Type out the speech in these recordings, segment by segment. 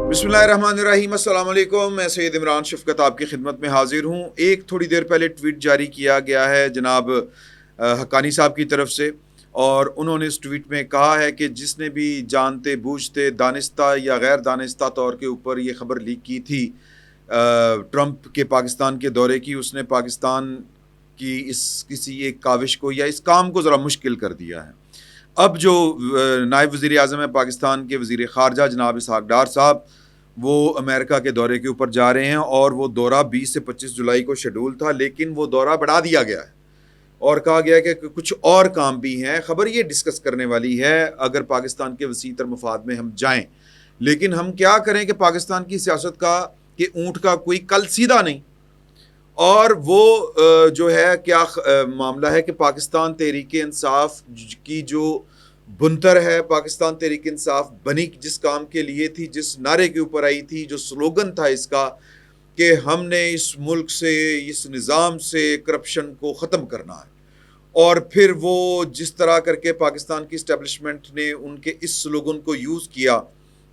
بسم اللہ الرحمن الرحیم، السلام علیکم۔ میں سید عمران شفقت آپ کی خدمت میں حاضر ہوں۔ ایک تھوڑی دیر پہلے ٹویٹ جاری کیا گیا ہے جناب حقانی صاحب کی طرف سے، اور انہوں نے اس ٹویٹ میں کہا ہے کہ جس نے بھی جانتے بوجھتے دانستہ یا غیر دانستہ طور کے اوپر یہ خبر لیک کی تھی ٹرمپ کے پاکستان کے دورے کی، اس نے پاکستان کی اس کسی ایک کاوش کو یا اس کام کو ذرا مشکل کر دیا ہے۔ اب جو نائب وزیر اعظم ہے پاکستان کے، وزیر خارجہ جناب اسحاق ڈار صاحب، وہ امریکہ کے دورے کے اوپر جا رہے ہیں، اور وہ دورہ 20 سے 25 جولائی کو شیڈول تھا، لیکن وہ دورہ بڑھا دیا گیا ہے اور کہا گیا کہ کچھ اور کام بھی ہیں۔ خبر یہ ڈسکس کرنے والی ہے اگر پاکستان کے وسیع تر مفاد میں ہم جائیں، لیکن ہم کیا کریں کہ پاکستان کی سیاست کا کہ اونٹ کا کوئی کل سیدھا نہیں، اور وہ جو ہے کیا معاملہ ہے کہ پاکستان تحریک انصاف کی جو بنتر ہے، پاکستان تحریک انصاف بنی جس کام کے لیے تھی، جس نعرے کے اوپر آئی تھی، جو سلوگن تھا اس کا کہ ہم نے اس ملک سے، اس نظام سے کرپشن کو ختم کرنا ہے، اور پھر وہ جس طرح کر کے پاکستان کی اسٹیبلشمنٹ نے ان کے اس سلوگن کو یوز کیا،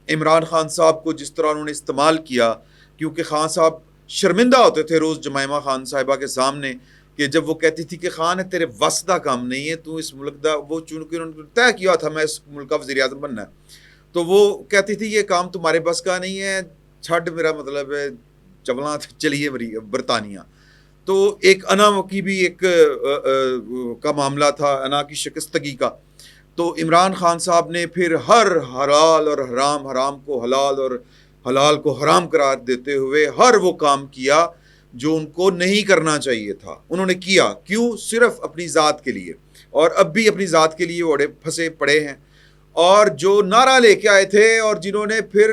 عمران خان صاحب کو جس طرح انہوں نے استعمال کیا، کیونکہ خان صاحب شرمندہ ہوتے تھے روز جمائمہ خان صاحبہ کے سامنے کہ جب وہ کہتی تھی کہ خان ہے تیرے وس کا کام نہیں ہے، تو اس ملک دا، وہ چونکہ انہوں نے طے کیا تھا میں اس ملک کا وزیر اعظم بننا ہے، تو وہ کہتی تھی یہ کام تمہارے بس کا نہیں ہے، چھڈ، میرا مطلب ہے چولاں چلیے برطانیہ۔ تو ایک انا کی بھی ایک کا معاملہ تھا، انا کی شکستگی کا۔ تو عمران خان صاحب نے پھر ہر حلال اور حرام، حرام کو حلال اور حلال کو حرام قرار دیتے ہوئے ہر وہ کام کیا جو ان کو نہیں کرنا چاہیے تھا، انہوں نے کیا۔ کیوں؟ صرف اپنی ذات کے لیے، اور اب بھی اپنی ذات کے لیے وہ پھنسے پڑے ہیں۔ اور جو نعرہ لے کے آئے تھے اور جنہوں نے پھر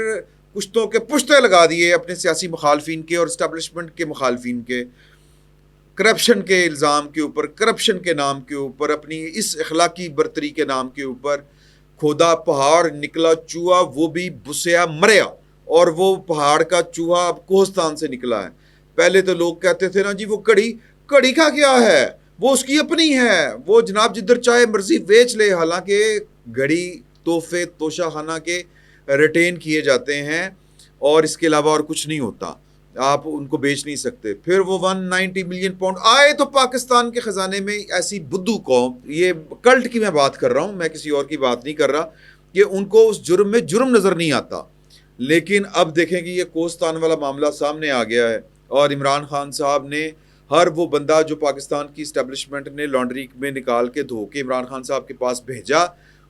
پشتوں کے پشتے لگا دیے اپنے سیاسی مخالفین کے اور اسٹیبلشمنٹ کے مخالفین کے، کرپشن کے الزام کے اوپر، کرپشن کے نام کے اوپر، اپنی اس اخلاقی برتری کے نام کے اوپر، کھودا پہاڑ نکلا چوہا وہ بھی بسیا مریا، اور وہ پہاڑ کا چوہا اب کوہستان سے نکلا ہے۔ پہلے تو لوگ کہتے تھے نا جی وہ کڑی کا کیا ہے، وہ اس کی اپنی ہے، وہ جناب جدھر چاہے مرضی بیچ لے، حالانکہ گھڑی تحفے توشہ خانہ کے ریٹین کیے جاتے ہیں اور اس کے علاوہ اور کچھ نہیں ہوتا، آپ ان کو بیچ نہیں سکتے۔ پھر وہ 190 ملین پاؤنڈ آئے تو پاکستان کے خزانے میں ایسی بدھو قوم، یہ کلٹ کی میں بات کر رہا ہوں، میں کسی اور کی بات نہیں کر رہا، کہ ان کو اس جرم میں جرم نظر نہیں آتا۔ لیکن اب دیکھیں کہ یہ کوہستان والا معاملہ سامنے آ گیا ہے، اور عمران خان صاحب نے ہر وہ بندہ جو پاکستان کی اسٹیبلشمنٹ نے لانڈری میں نکال کے دھو کے عمران خان صاحب کے پاس بھیجا،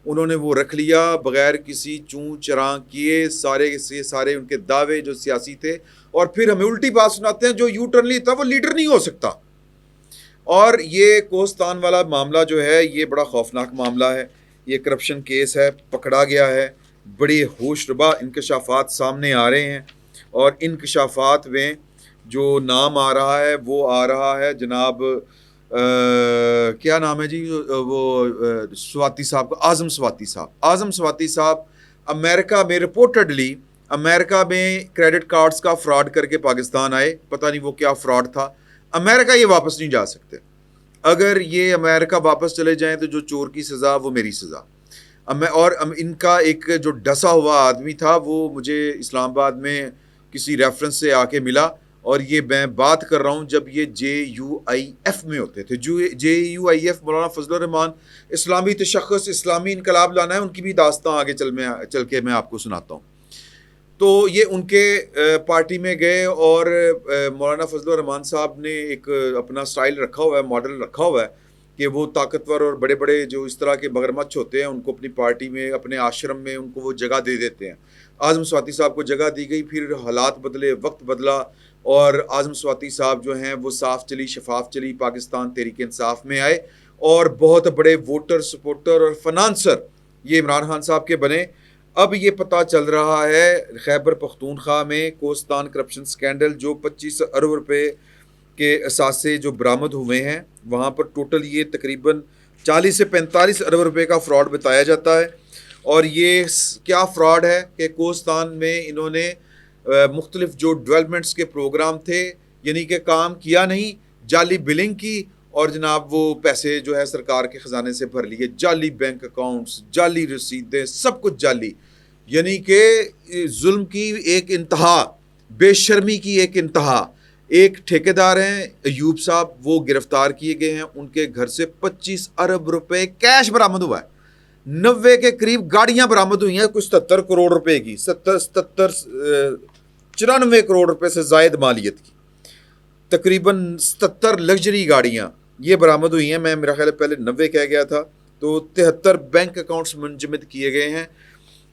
انہوں نے وہ رکھ لیا بغیر کسی چوں چراں کیے، سارے سے سارے ان کے دعوے جو سیاسی تھے، اور پھر ہمیں الٹی بات سناتے ہیں جو یو ٹرن لیتا وہ لیڈر نہیں ہو سکتا۔ اور یہ کوہستان والا معاملہ جو ہے یہ بڑا خوفناک معاملہ ہے، یہ کرپشن کیس ہے، پکڑا گیا ہے، بڑے ہوش ربا انکشافات سامنے آ رہے ہیں، اور انکشافات میں جو نام آ رہا ہے وہ آ رہا ہے جناب کیا نام ہے جی وہ سواتی صاحب کا، اعظم سواتی صاحب امریکہ میں رپورٹڈلی امریکہ میں کریڈٹ کارڈز کا فراڈ کر کے پاکستان آئے، پتہ نہیں وہ کیا فراڈ تھا۔ امریکہ یہ واپس نہیں جا سکتے، اگر یہ امریکہ واپس چلے جائیں تو جو چور کی سزا وہ میری سزا۔ اور ان کا ایک جو ڈسا ہوا آدمی تھا وہ مجھے اسلام آباد میں کسی ریفرنس سے آ کے ملا، اور یہ میں بات کر رہا ہوں جب یہ JUIF میں ہوتے تھے، JUIF مولانا فضل الرحمان، اسلامی تشخص، اسلامی انقلاب لانا ہے، ان کی بھی داستان آگے چل کے میں آپ کو سناتا ہوں۔ تو یہ ان کے پارٹی میں گئے، اور مولانا فضل الرحمان صاحب نے ایک اپنا سٹائل رکھا ہوا ہے، ماڈل رکھا ہوا ہے کہ وہ طاقتور اور بڑے بڑے جو اس طرح کے مگرمچھ ہوتے ہیں ان کو اپنی پارٹی میں، اپنے آشرم میں ان کو وہ جگہ دے دیتے ہیں۔ اعظم سواتی صاحب کو جگہ دی گئی، پھر حالات بدلے، وقت بدلا، اور اعظم سواتی صاحب جو ہیں وہ صاف چلی شفاف چلی پاکستان تحریک انصاف میں آئے، اور بہت بڑے ووٹر، سپورٹر اور فنانسر یہ عمران خان صاحب کے بنے۔ اب یہ پتہ چل رہا ہے خیبر پختونخوا میں کوہستان کرپشن سکینڈل جو 25 ارب روپے کے اثاثے جو برآمد ہوئے ہیں، وہاں پر ٹوٹل یہ تقریباً 40 سے 45 ارب روپے کا فراڈ بتایا جاتا ہے۔ اور یہ کیا فراڈ ہے کہ کوہستان میں انہوں نے مختلف جو ڈیولپمنٹس کے پروگرام تھے، یعنی کہ کام کیا نہیں، جعلی بلنگ کی، اور جناب وہ پیسے جو ہے سرکار کے خزانے سے بھر لیے، جعلی بینک اکاؤنٹس، جعلی رسیدیں، سب کچھ جعلی۔ یعنی کہ ظلم کی ایک انتہا، بے شرمی کی ایک انتہا. ایک ٹھیکیدار ہیں ایوب صاحب، وہ گرفتار کیے گئے ہیں. ان کے گھر سے 25 ارب روپے کیش برآمد ہوا ہے. 90 کے قریب گاڑیاں برآمد ہوئی ہیں، کچھ 77 کروڑ روپے کی، 94 کروڑ روپے سے زائد مالیت کی. تقریباً 77 لگژری گاڑیاں یہ برآمد ہوئی ہیں. میں میرا خیال ہے پہلے 90 کہہ گیا تھا. تو 73 بینک اکاؤنٹس منجمد کیے گئے ہیں.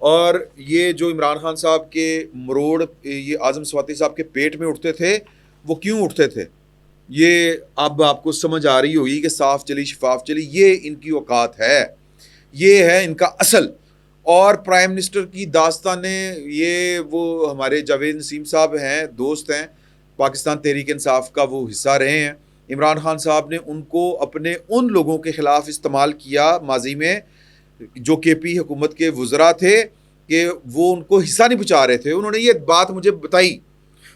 اور یہ جو عمران خان صاحب کے مروڑ یہ اعظم سواتی صاحب کے پیٹ میں اٹھتے تھے، وہ کیوں اٹھتے تھے یہ اب آپ کو سمجھ آ رہی ہوگی کہ صاف چلی شفاف چلی. یہ ان کی اوقات ہے، یہ ہے ان کا اصل. اور پرائم منسٹر کی داستانیں، یہ وہ ہمارے جاوید نسیم صاحب ہیں، دوست ہیں، پاکستان تحریک انصاف کا وہ حصہ رہے ہیں. عمران خان صاحب نے ان کو اپنے ان لوگوں کے خلاف استعمال کیا ماضی میں جو کے پی حکومت کے وزراء تھے، کہ وہ ان کو حصہ نہیں پہنچا رہے تھے. انہوں نے یہ بات مجھے بتائی.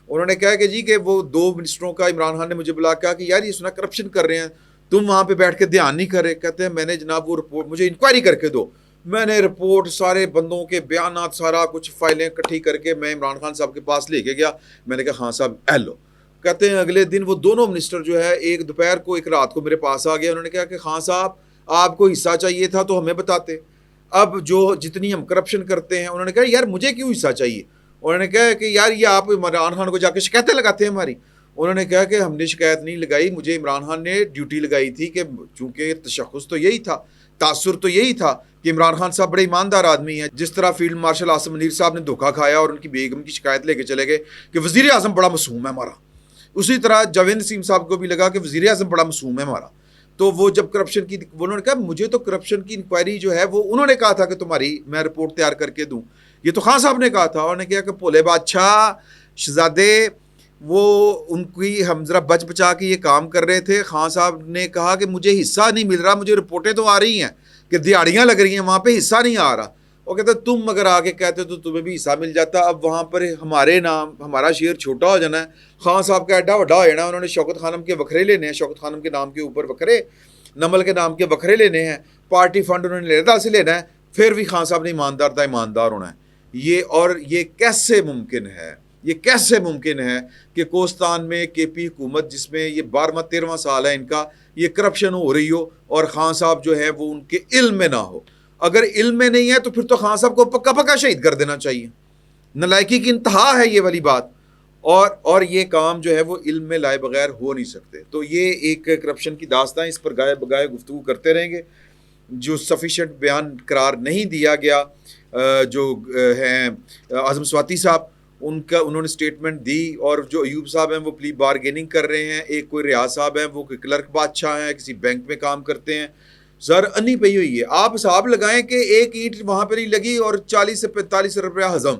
انہوں نے کہا کہ جی کہ وہ 2 منسٹروں کا عمران خان نے مجھے بلا کہا کہ یار یہ سنا کرپشن کر رہے ہیں، تم وہاں پہ بیٹھ کے دھیان نہیں کر رہے. کہتے ہیں میں نے جناب وہ رپورٹ، مجھے انکوائری کر کے دو. میں نے رپورٹ، سارے بندوں کے بیانات، سارا کچھ فائلیں اکٹھی کر کے میں عمران خان صاحب کے پاس لے کے گیا. میں نے کہا خان صاحب ایلو. کہتے ہیں اگلے دن وہ دونوں منسٹر جو ہے، ایک دوپہر کو ایک رات کو میرے پاس آ گیا. انہوں نے کہا کہ خان صاحب آپ کو حصہ چاہیے تھا تو ہمیں بتاتے. اب جو جتنی ہم کرپشن کرتے ہیں، انہوں نے کہا یار مجھے کیوں حصہ چاہیے. انہوں نے کہا کہ یار یہ آپ عمران خان کو جا کے شکایتیں لگاتے ہیں ہماری. انہوں نے کہا کہ ہم نے شکایت نہیں لگائی، مجھے عمران خان نے ڈیوٹی لگائی تھی کہ چونکہ تشخص تو یہی تھا، تاثر تو یہی تھا کہ عمران خان صاحب بڑے ایماندار آدمی ہیں. جس طرح فیلڈ مارشل عاصم منیر صاحب نے دھوکہ کھایا اور ان کی بیگم کی شکایت لے کے چلے گئے کہ وزیر اعظم بڑا معصوم ہے ہمارا، اسی طرح جاوید نسیم صاحب کو بھی لگا کہ وزیر اعظم بڑا معصوم ہے ہمارا. تو وہ جب کرپشن کی، انہوں نے کہا مجھے تو کرپشن کی انکوائری جو ہے وہ انہوں نے کہا تھا کہ تمہاری میں رپورٹ تیار کر کے دوں. یہ تو خان صاحب نے کہا تھا. انہوں نے کہا کہ بھولے بادشاہ شہزادے وہ ان کی ہم ذرا بچ بچا کے یہ کام کر رہے تھے. خان صاحب نے کہا کہ مجھے حصہ نہیں مل رہا، مجھے رپورٹیں تو آ رہی ہیں کہ دیہڑیاں لگ رہی ہیں، وہاں پہ حصہ نہیں آ رہا. وہ کہتے تم اگر آگے کہتے تو تمہیں بھی حصہ مل جاتا. اب وہاں پر ہمارے نام، ہمارا شیئر چھوٹا ہو جانا ہے، خان صاحب کا ایڈا وڈا ہو جانا. انہوں نے شوکت خانم کے وکھرے لینے ہیں، شوکت خانم کے نام کے اوپر وکھرے، نمل کے نام کے وکھرے لینے ہیں، پارٹی فنڈ انہوں نے لیتا سے لینا ہے. پھر بھی خان صاحب نے ایماندار تھا، ایماندار ہونا ہے. یہ کیسے ممکن ہے، یہ کیسے ممکن ہے کہ کوستان میں کے پی حکومت جس میں یہ 12واں 13واں سال ہے ان کا، یہ کرپشن ہو رہی ہو اور خان صاحب جو ہے وہ ان کے علم میں نہ ہو. اگر علم میں نہیں ہے تو پھر تو خان صاحب کو پکا پکا شہید کر دینا چاہیے. نالائکی کی انتہا ہے یہ والی بات. اور یہ کام جو ہے وہ علم میں لائے بغیر ہو نہیں سکتے. تو یہ ایک کرپشن کی داستان، اس پر گائے بگائے گفتگو کرتے رہیں گے. جو سفیشینٹ بیان قرار نہیں دیا گیا، جو ہیں اعظم سواتی صاحب، انہوں نے سٹیٹمنٹ دی، اور جو ایوب صاحب ہیں وہ پلی بارگیننگ کر رہے ہیں. ایک کوئی ریاض صاحب ہیں، وہ کوئی کلرک بادشاہ ہیں، کسی بینک میں کام کرتے ہیں. سر انی پئی ہوئی ہے. آپ حساب لگائیں کہ ایک اینٹ وہاں پہ نہیں لگی اور 40 سے 45 روپیہ ہضم.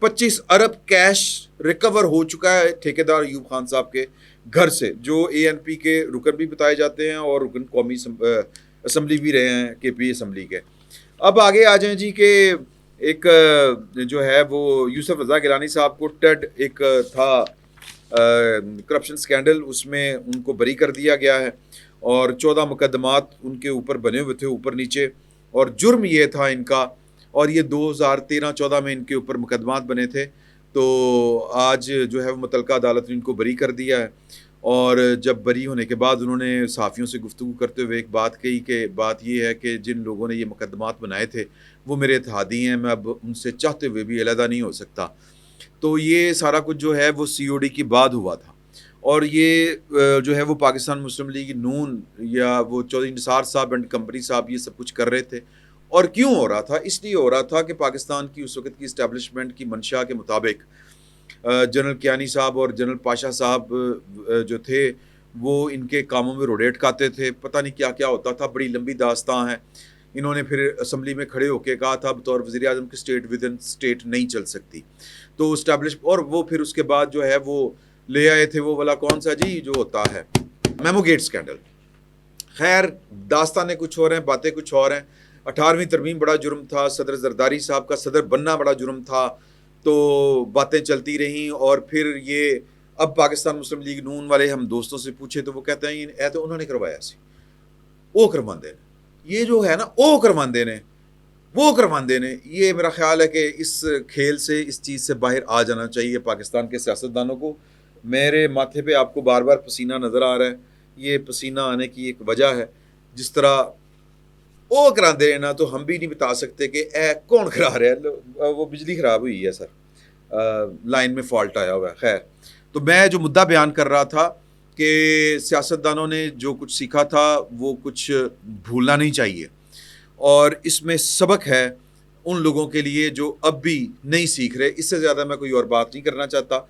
25 ارب کیش ریکور ہو چکا ہے ٹھیکیدار ایوب خان صاحب کے گھر سے، جو اے این پی کے رکن بھی بتائے جاتے ہیں اور رکن قومی اسمبلی بھی رہے ہیں کے پی اسمبلی کے. اب آگے آ جائیں جی کہ ایک جو ہے وہ یوسف رضا گیلانی صاحب کو ٹیڈ ایک تھا کرپشن سکینڈل، اس میں ان کو بری کر دیا گیا ہے اور 14 مقدمات ان کے اوپر بنے ہوئے تھے اوپر نیچے، اور جرم یہ تھا ان کا، اور یہ 2013-14 میں ان کے اوپر مقدمات بنے تھے. تو آج جو ہے وہ متعلقہ عدالت نے ان کو بری کر دیا ہے. اور جب بری ہونے کے بعد انہوں نے صحافیوں سے گفتگو کرتے ہوئے ایک بات کہی کہ بات یہ ہے کہ جن لوگوں نے یہ مقدمات بنائے تھے وہ میرے اتحادی ہیں، میں اب ان سے چاہتے ہوئے بھی علیحدہ نہیں ہو سکتا. تو یہ سارا کچھ جو ہے وہ سی او ڈی کی بعد ہوا تھا. اور یہ جو ہے وہ پاکستان مسلم لیگ نون یا وہ چودھری نثار صاحب اینڈ کمپنی صاحب یہ سب کچھ کر رہے تھے. اور کیوں ہو رہا تھا؟ اس لیے ہو رہا تھا کہ پاکستان کی اس وقت کی اسٹیبلشمنٹ کی منشا کے مطابق جنرل کیانی صاحب اور جنرل پاشا صاحب جو تھے وہ ان کے کاموں میں روڈے اٹکاتے تھے، پتہ نہیں کیا کیا ہوتا تھا، بڑی لمبی داستان ہے. انہوں نے پھر اسمبلی میں کھڑے ہو کے کہا تھا بطور وزیر اعظم کی اسٹیٹ ود ان اسٹیٹ نہیں چل سکتی. تو اسٹیبلش، اور وہ پھر اس کے بعد جو ہے وہ لے آئے تھے وہ والا کون سا جی جو ہوتا ہے میمو گیٹ اسکینڈل. خیر داستانیں کچھ اور ہیں، باتیں کچھ اور ہیں. 18ویں ترمیم بڑا جرم تھا، صدر زرداری صاحب کا صدر بننا بڑا جرم تھا. تو باتیں چلتی رہیں اور پھر یہ اب پاکستان مسلم لیگ نون والے ہم دوستوں سے پوچھے تو وہ کہتے ہیں تو انہوں نے کروایا سی او کرواندے نے، یہ جو ہے نا او کرواندے نے. وہ کرواندے نے. یہ میرا خیال ہے کہ اس کھیل سے, اس چیز سے باہر آ جانا چاہیے پاکستان کے سیاستدانوں کو. میرے ماتھے پہ آپ کو بار بار پسینہ نظر آ رہا ہے, یہ پسینہ آنے کی ایک وجہ ہے. جس طرح وہ کراندے ہیں نا, تو ہم بھی نہیں بتا سکتے کہ اے کون کرا رہا ہے. وہ بجلی خراب ہوئی ہے سر, لائن میں فالٹ آیا ہوا ہے. خیر, تو میں جو مدعا بیان کر رہا تھا کہ سیاستدانوں نے جو کچھ سیکھا تھا وہ کچھ بھولنا نہیں چاہیے, اور اس میں سبق ہے ان لوگوں کے لیے جو اب بھی نہیں سیکھ رہے. اس سے زیادہ میں کوئی اور بات نہیں کرنا چاہتا.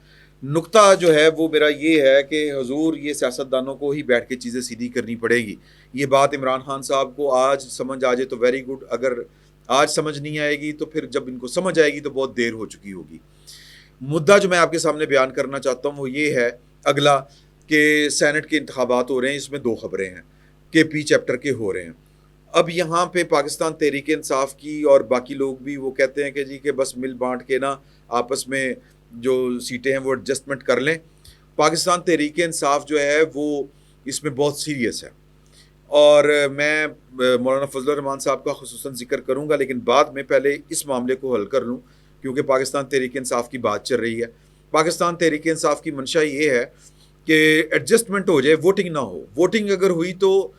نقطہ جو ہے وہ میرا یہ ہے کہ حضور یہ سیاستدانوں کو ہی بیٹھ کے چیزیں سیدھی کرنی پڑے گی. یہ بات عمران خان صاحب کو آج سمجھ آ جائے تو ویری گڈ, اگر آج سمجھ نہیں آئے گی تو پھر جب ان کو سمجھ آئے گی تو بہت دیر ہو چکی ہوگی. مدعا جو میں آپ کے سامنے بیان کرنا چاہتا ہوں وہ یہ ہے اگلا, کہ سینٹ کے انتخابات ہو رہے ہیں. اس میں 2 خبریں ہیں کہ پی چیپٹر کے ہو رہے ہیں. اب یہاں پہ پاکستان تحریک انصاف کی اور باقی لوگ بھی وہ کہتے ہیں کہ جی کہ بس مل بانٹ کے نا آپس میں جو سیٹیں ہیں وہ ایڈجسٹمنٹ کر لیں. پاکستان تحریک انصاف جو ہے وہ اس میں بہت سیریس ہے, اور میں مولانا فضل الرحمان صاحب کا خصوصاً ذکر کروں گا, لیکن بعد میں پہلے اس معاملے کو حل کر لوں کیونکہ پاکستان تحریک انصاف کی بات چل رہی ہے. پاکستان تحریک انصاف کی منشا یہ ہے کہ ایڈجسٹمنٹ ہو جائے, ووٹنگ نہ ہو. ووٹنگ اگر ہوئی تو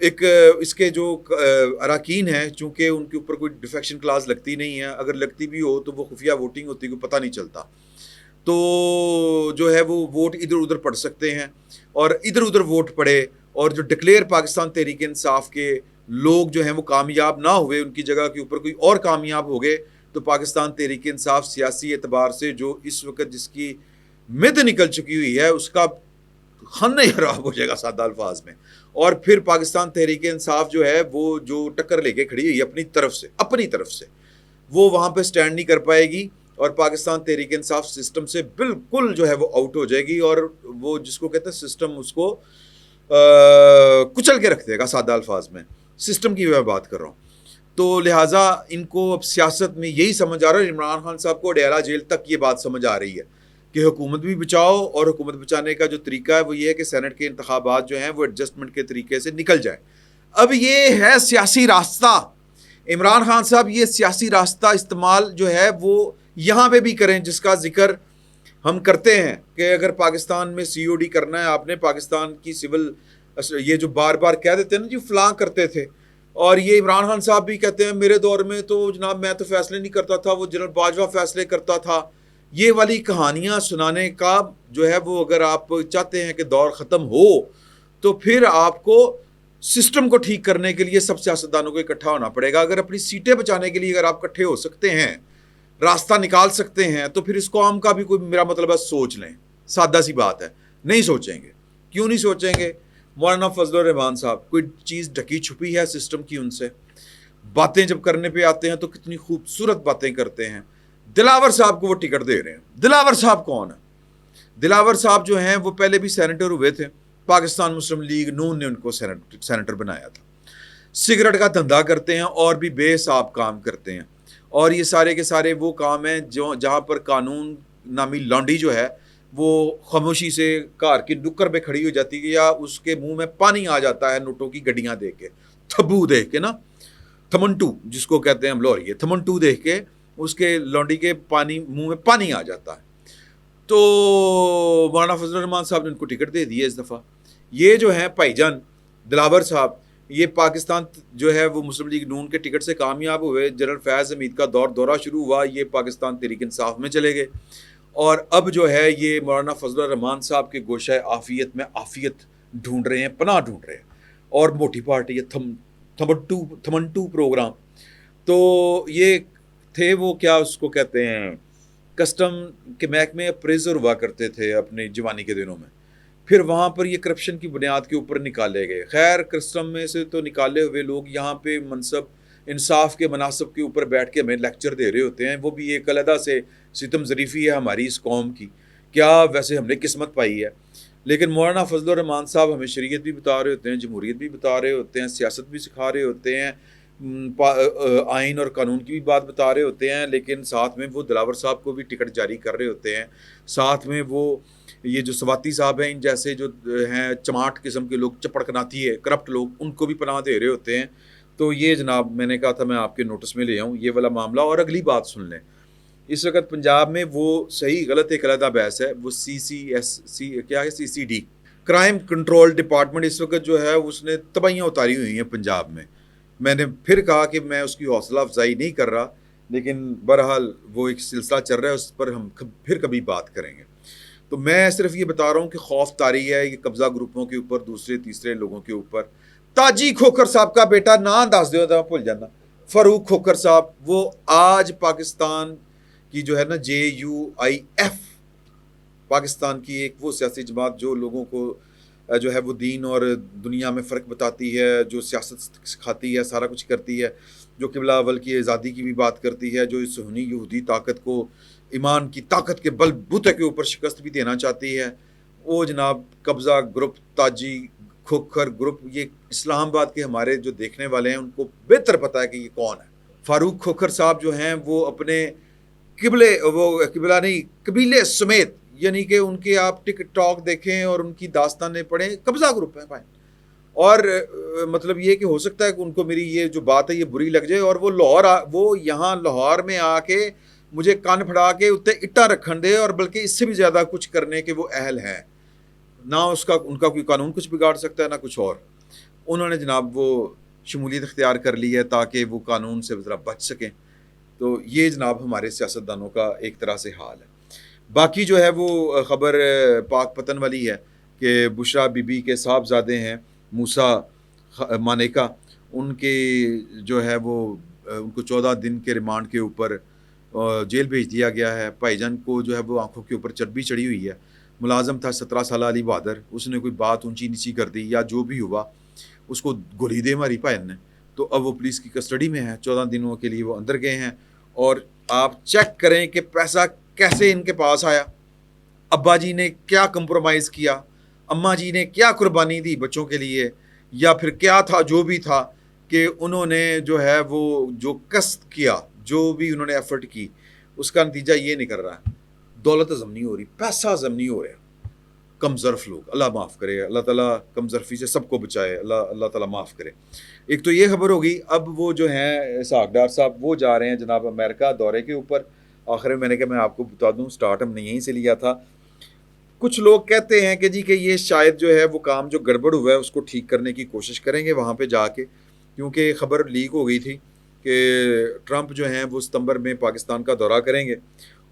ایک اس کے جو اراکین ہیں, چونکہ ان کے اوپر کوئی ڈیفیکشن کلاز لگتی نہیں ہے, اگر لگتی بھی ہو تو وہ خفیہ ووٹنگ ہوتی ہے, کوئی پتہ نہیں چلتا, تو جو ہے وہ ووٹ ادھر ادھر پڑ سکتے ہیں. اور ادھر ادھر ووٹ پڑے اور جو ڈکلیئر پاکستان تحریک انصاف کے لوگ جو ہیں وہ کامیاب نہ ہوئے, ان کی جگہ کے اوپر کوئی اور کامیاب ہو گئے, تو پاکستان تحریک انصاف سیاسی اعتبار سے جو اس وقت جس کی مد نکل چکی ہوئی ہے اس کا خانہ خراب ہو جائے گا سادہ الفاظ میں. اور پھر پاکستان تحریک انصاف جو ہے وہ جو ٹکر لے کے کھڑی ہوئی ہے اپنی طرف سے وہ وہاں پہ سٹینڈ نہیں کر پائے گی, اور پاکستان تحریک انصاف سسٹم سے بالکل جو ہے وہ آؤٹ ہو جائے گی, اور وہ جس کو کہتے ہیں سسٹم اس کو کچل کے رکھ دے گا. سادہ الفاظ میں سسٹم کی میں بات کر رہا ہوں. تو لہٰذا ان کو اب سیاست میں یہی سمجھ آ رہا ہے, عمران خان صاحب کو ڈیرا جیل تک یہ بات سمجھ آ رہی ہے کہ حکومت بھی بچاؤ, اور حکومت بچانے کا جو طریقہ ہے وہ یہ ہے کہ سینٹ کے انتخابات جو ہیں وہ ایڈجسٹمنٹ کے طریقے سے نکل جائیں. اب یہ ہے سیاسی راستہ. عمران خان صاحب یہ سیاسی راستہ استعمال جو ہے وہ یہاں پہ بھی کریں, جس کا ذکر ہم کرتے ہیں کہ اگر پاکستان میں سی او ڈی کرنا ہے آپ نے, پاکستان کی سول یہ جو بار بار کہہ دیتے ہیں نا جی فلاں کرتے تھے, اور یہ عمران خان صاحب بھی کہتے ہیں میرے دور میں تو جناب میں تو فیصلے نہیں کرتا تھا, وہ جنرل باجوہ فیصلے کرتا تھا. یہ والی کہانیاں سنانے کا جو ہے وہ اگر آپ چاہتے ہیں کہ دور ختم ہو تو پھر آپ کو سسٹم کو ٹھیک کرنے کے لیے سب سیاستدانوں کو اکٹھا ہونا پڑے گا. اگر اپنی سیٹیں بچانے کے لیے اگر آپ اکٹھے ہو سکتے ہیں, راستہ نکال سکتے ہیں, تو پھر اس قوم کا بھی کوئی میرا مطلب ہے سوچ لیں. سادہ سی بات ہے. نہیں سوچیں گے, کیوں نہیں سوچیں گے؟ مولانا فضل الرحمان صاحب کوئی چیز ڈھکی چھپی ہے سسٹم کی, ان سے باتیں جب کرنے پہ آتے ہیں تو کتنی خوبصورت باتیں کرتے ہیں. دلاور صاحب کو وہ ٹکٹ دے رہے ہیں. دلاور صاحب کون ہے؟ دلاور صاحب جو ہیں وہ پہلے بھی سینیٹر ہوئے تھے, پاکستان مسلم لیگ نون نے ان کو سینیٹر بنایا تھا. سگریٹ کا دھندا کرتے ہیں اور بھی بے حساب کام کرتے ہیں, اور یہ سارے کے سارے وہ کام ہیں جو جہاں پر قانون نامی لانڈی جو ہے وہ خاموشی سے کار کی نکر پہ کھڑی ہو جاتی ہے, یا اس کے منہ میں پانی آ جاتا ہے نوٹوں کی گڈیاں دیکھ کے, تھبو دیکھ کے نا, تھمنٹو جس کو کہتے ہیں ہم لوگ, یہ تھمنٹو دیکھ کے اس کے لانڈی کے منہ میں پانی آ جاتا ہے. تو مولانا فضل الرحمان صاحب نے ان کو ٹکٹ دے دی ہے اس دفعہ. یہ جو ہیں بھائی جان دلاور صاحب, یہ پاکستان جو ہے وہ مسلم لیگ نون کے ٹکٹ سے کامیاب ہوئے. جنرل فیض حمید کا دورہ شروع ہوا, یہ پاکستان تحریک انصاف میں چلے گئے, اور اب جو ہے یہ مولانا فضل الرحمان صاحب کے گوشہ عافیت میں عافیت ڈھونڈ رہے ہیں, پناہ ڈھونڈ رہے ہیں. اور موٹی پارٹی ہے تھمنٹو پروگرام. تو یہ تھے وہ کیا اس کو کہتے ہیں, کسٹم کے محکمے اپریزر ہوا کرتے تھے اپنے جوانی کے دنوں میں, پھر وہاں پر یہ کرپشن کی بنیاد کے اوپر نکالے گئے. خیر کسٹم میں سے تو نکالے ہوئے لوگ یہاں پہ منصب انصاف کے مناصب کے اوپر بیٹھ کے ہمیں لیکچر دے رہے ہوتے ہیں. وہ بھی ایک علیحدہ سے ستم ظریفی ہے ہماری اس قوم کی, کیا ویسے ہم نے قسمت پائی ہے. لیکن مولانا فضل الرحمان صاحب ہمیں شریعت بھی بتا رہے ہوتے ہیں, جمہوریت بھی بتا رہے ہوتے ہیں, سیاست بھی سکھا رہے ہوتے ہیں, آئین اور قانون کی بھی بات بتا رہے ہوتے ہیں, لیکن ساتھ میں وہ دلاور صاحب کو بھی ٹکٹ جاری کر رہے ہوتے ہیں. ساتھ میں وہ یہ جو سواتی صاحب ہیں, ان جیسے جو ہیں چماٹ قسم کے لوگ, چپڑکناتی ہے کرپٹ لوگ, ان کو بھی پناہ دے رہے ہوتے ہیں. تو یہ جناب میں نے کہا تھا میں آپ کے نوٹس میں لے آؤں یہ والا معاملہ. اور اگلی بات سن لیں, اس وقت پنجاب میں وہ صحیح غلط ایک علیحدہ بحث ہے, وہ CCD کرائم کنٹرول ڈپارٹمنٹ اس وقت جو ہے اس نے تباہیاں اتاری ہوئی ہیں پنجاب میں. میں نے پھر کہا کہ میں اس کی حوصلہ افزائی نہیں کر رہا, لیکن بہرحال وہ ایک سلسلہ چل رہا ہے, اس پر ہم پھر کبھی بات کریں گے. تو میں صرف یہ بتا رہا ہوں کہ خوف طاری ہے یہ قبضہ گروپوں کے اوپر, دوسرے تیسرے لوگوں کے اوپر. تاجی کھوکھر صاحب کا بیٹا نام دس دو تو بھول جانا, فاروق کھوکھر صاحب, وہ آج پاکستان کی جو ہے نا JUIF پاکستان کی ایک وہ سیاسی جماعت جو لوگوں کو جو ہے وہ دین اور دنیا میں فرق بتاتی ہے, جو سیاست سکھاتی ہے, سارا کچھ کرتی ہے, جو قبلہ اول کی آزادی کی بھی بات کرتی ہے, جو اس صہیونی یہودی طاقت کو ایمان کی طاقت کے بل بوتے کے اوپر شکست بھی دینا چاہتی ہے, وہ جناب قبضہ گروپ, تاجی کھوکھر گروپ, یہ اسلام آباد کے ہمارے جو دیکھنے والے ہیں ان کو بہتر پتہ ہے کہ یہ کون ہے. فاروق کھوکھر صاحب جو ہیں وہ اپنے قبیلے سمیت, یعنی کہ ان کے آپ ٹک ٹاک دیکھیں اور ان کی داستانیں پڑھیں, قبضہ گروپ ہیں بھائی. اور مطلب یہ کہ ہو سکتا ہے کہ ان کو میری یہ جو بات ہے یہ بری لگ جائے, اور وہ یہاں لاہور میں آ کے مجھے کان پھڑا کے اتنے اٹا رکھن دے, اور بلکہ اس سے بھی زیادہ کچھ کرنے کے وہ اہل ہیں. نہ ان کا کوئی قانون کچھ بگاڑ سکتا ہے نہ کچھ اور. انہوں نے جناب وہ شمولیت اختیار کر لی ہے تاکہ وہ قانون سے ذرا بچ سکیں. تو یہ جناب ہمارے سیاستدانوں کا ایک طرح سے حال ہے. باقی جو ہے وہ خبر پاک پتن والی ہے کہ بشرا بی بی کے صاحبزادے ہیں موسیٰ مانیکا, ان کے جو ہے وہ ان کو 14 دن کے ریمانڈ کے اوپر جیل بھیج دیا گیا ہے. بھائی جان کو جو ہے وہ آنکھوں کے اوپر چربی چڑھی ہوئی ہے. ملازم تھا 17 سالہ علی بہادر, اس نے کوئی بات اونچی نیچی کر دی یا جو بھی ہوا, اس کو گولی دے ماری بھائی نے. تو اب وہ پولیس کی کسٹڈی میں ہے, 14 دنوں کے لیے وہ اندر گئے ہیں. اور آپ چیک کریں کہ پیسہ کیسے ان کے پاس آیا, ابا جی نے کیا کمپرومائز کیا, اماں جی نے کیا قربانی دی بچوں کے لیے, یا پھر کیا تھا جو بھی تھا کہ انہوں نے جو ہے وہ جو قصد کیا, جو بھی انہوں نے ایفرٹ کی, اس کا نتیجہ یہ نکل رہا ہے. دولت ہضم نہیں ہو رہی, پیسہ ہضم نہیں ہو رہا. کم ظرف لوگ, اللہ معاف کرے, اللہ تعالیٰ کم ظرفی سے سب کو بچائے, اللہ تعالیٰ معاف کرے. ایک تو یہ خبر ہوگی. اب وہ جو ہیں اسحاق ڈار صاحب وہ جا رہے ہیں جناب امریکہ دورے کے اوپر. آخر میں نے کہا میں آپ کو بتا دوں, سٹارٹ ہم نے یہیں سے لیا تھا. کچھ لوگ کہتے ہیں کہ جی کہ یہ شاید جو ہے وہ کام جو گڑبڑ ہوا ہے اس کو ٹھیک کرنے کی کوشش کریں گے وہاں پہ جا کے, کیونکہ خبر لیک ہو گئی تھی کہ ٹرمپ جو ہیں وہ ستمبر میں پاکستان کا دورہ کریں گے.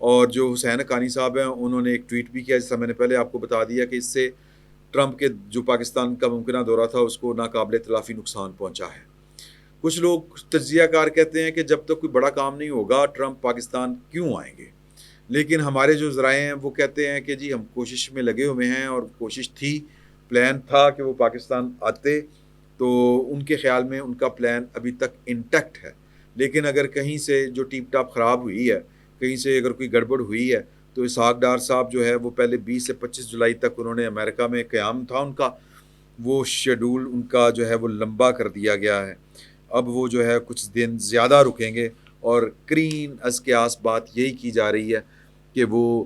اور جو حسین حقانی صاحب ہیں انہوں نے ایک ٹویٹ بھی کیا, جیسا میں نے پہلے آپ کو بتا دیا کہ اس سے ٹرمپ کے جو پاکستان کا ممکنہ دورہ تھا اس کو ناقابل تلافی نقصان پہنچا ہے. کچھ لوگ تجزیہ کار کہتے ہیں کہ جب تک کوئی بڑا کام نہیں ہوگا ٹرمپ پاکستان کیوں آئیں گے, لیکن ہمارے جو ذرائع ہیں وہ کہتے ہیں کہ جی ہم کوشش میں لگے ہوئے ہیں, اور کوشش تھی, پلان تھا کہ وہ پاکستان آتے. تو ان کے خیال میں ان کا پلان ابھی تک انٹیکٹ ہے, لیکن اگر کہیں سے جو ٹیپ ٹاپ خراب ہوئی ہے, کہیں سے اگر کوئی گڑبڑ ہوئی ہے, تو اسحاق ڈار صاحب جو ہے وہ پہلے 20 سے 25 جولائی تک انہوں نے امریکہ میں قیام تھا ان کا, وہ شیڈول ان کا جو ہے وہ لمبا کر دیا گیا ہے. اب وہ جو ہے کچھ دن زیادہ رکیں گے, اور کرین از کے آس بات یہی کی جا رہی ہے کہ وہ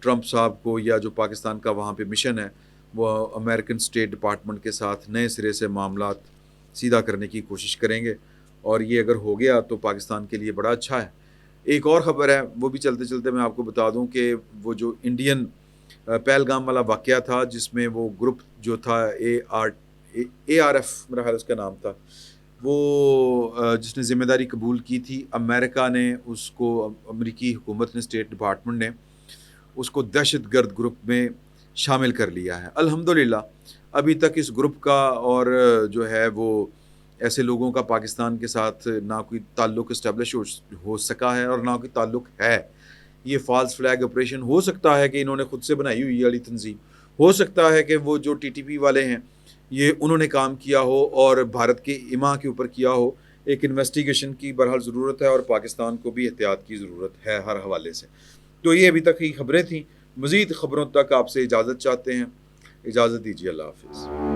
ٹرمپ صاحب کو یا جو پاکستان کا وہاں پہ مشن ہے وہ امریکن اسٹیٹ ڈپارٹمنٹ کے ساتھ نئے سرے سے معاملات سیدھا کرنے کی کوشش کریں گے. اور یہ اگر ہو گیا تو پاکستان کے لیے بڑا اچھا ہے. ایک اور خبر ہے وہ بھی چلتے چلتے میں آپ کو بتا دوں کہ وہ جو انڈین پہلگام والا واقعہ تھا جس میں وہ گروپ جو تھا ARF میرا خیال اس کا نام تھا, وہ جس نے ذمہ داری قبول کی تھی, امریکہ نے اس کو, امریکی حکومت نے, اسٹیٹ ڈپارٹمنٹ نے اس کو دہشت گرد گروپ میں شامل کر لیا ہے. الحمدللہ ابھی تک اس گروپ کا اور جو ہے وہ ایسے لوگوں کا پاکستان کے ساتھ نہ کوئی تعلق اسٹیبلش ہو سکا ہے اور نہ کوئی تعلق ہے. یہ فالس فلیگ آپریشن ہو سکتا ہے کہ انہوں نے خود سے بنائی ہوئی والی تنظیم, ہو سکتا ہے کہ وہ جو TTP والے ہیں یہ انہوں نے کام کیا ہو اور بھارت کے ایما کے اوپر کیا ہو. ایک انویسٹیگیشن کی بہرحال ضرورت ہے, اور پاکستان کو بھی احتیاط کی ضرورت ہے ہر حوالے سے. تو یہ ابھی تک کی خبریں تھیں. مزید خبروں تک آپ سے اجازت چاہتے ہیں. اجازت دیجیے, اللہ حافظ.